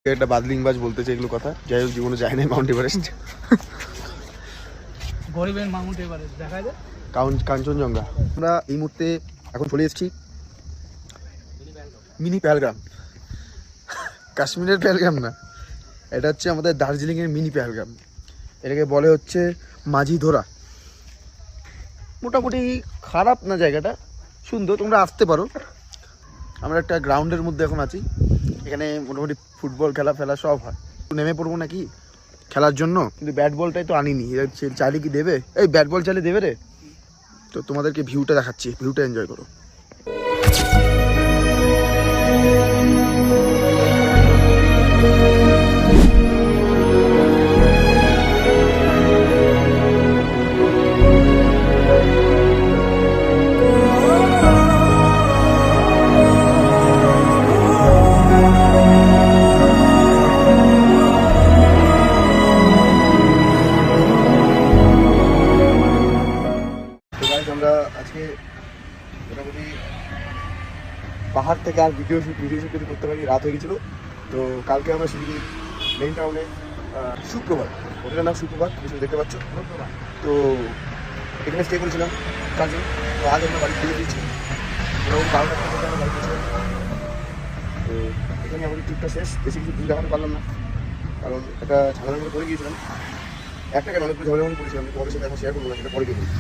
একটা বাদলিংবাজ বলতে চাই এগুলো কথা, যাই হোক জীবনে যায় নাই মাউন্ট এভারেস্ট। গরিবের মাউন্ট এভারেস্ট দেখা যায় কাঞ্চনজঙ্ঘা। আমরা এই মুহূর্তে এখন চলে এসেছি মিনি পেহেলগাম। কাশ্মীরের পেহেলগাম না, এটা হচ্ছে আমাদের দার্জিলিংয়ের মিনি পেহেলগাম। এটাকে বলে হচ্ছে মাঝি ধরা। মোটামুটি খারাপ না জায়গাটা, সুন্দর, তোমরা আসতে পারো। আমরা একটা গ্রাউন্ডের মধ্যে এখন আছি, এখানে মোটামুটি ফুটবল খেলা ফেলা সব হয়। নেমে পড়বো নাকি খেলার জন্য, কিন্তু ব্যাট বলটাই তো আনিনি। চাইলে কি দেবে? এই ব্যাট বল চাইলে দেবে রে। তো তোমাদেরকে ভিউটা দেখাচ্ছি, ভিউটা এনজয় করো। আমরা আজকে মোটামুটি পাহাড় থেকে আর ভিডিও শুট যদি করতে পারি, রাত হয়ে গেছিলো। তো কালকে আমরা শিলিগুড়ি মেইন টাউনে সুপ্রভাত, ওটার নাম সুপ্রভাত, কিছু দেখতে পাচ্ছ। তো এখানে স্টে করেছিলাম 4 দিন। তো আজ আমরা বাড়ি ফিরে দিয়েছি, এবং 12টা থেকে আমরা বাড়ি পৌঁছলাম। তো এখানে আমাদের ট্রিপটা শেষ। বেশি কিছু ভুল দেখাতে পারলাম না, কারণ একটা ঝামেলার মধ্যে পড়ে গিয়েছিলাম। একটা কেন অনেকগুলো ঝামেলার মধ্যে পড়েছিলাম, তোমাদের সাথে এখন শেয়ার করবো না, সেটা পরে গিয়ে।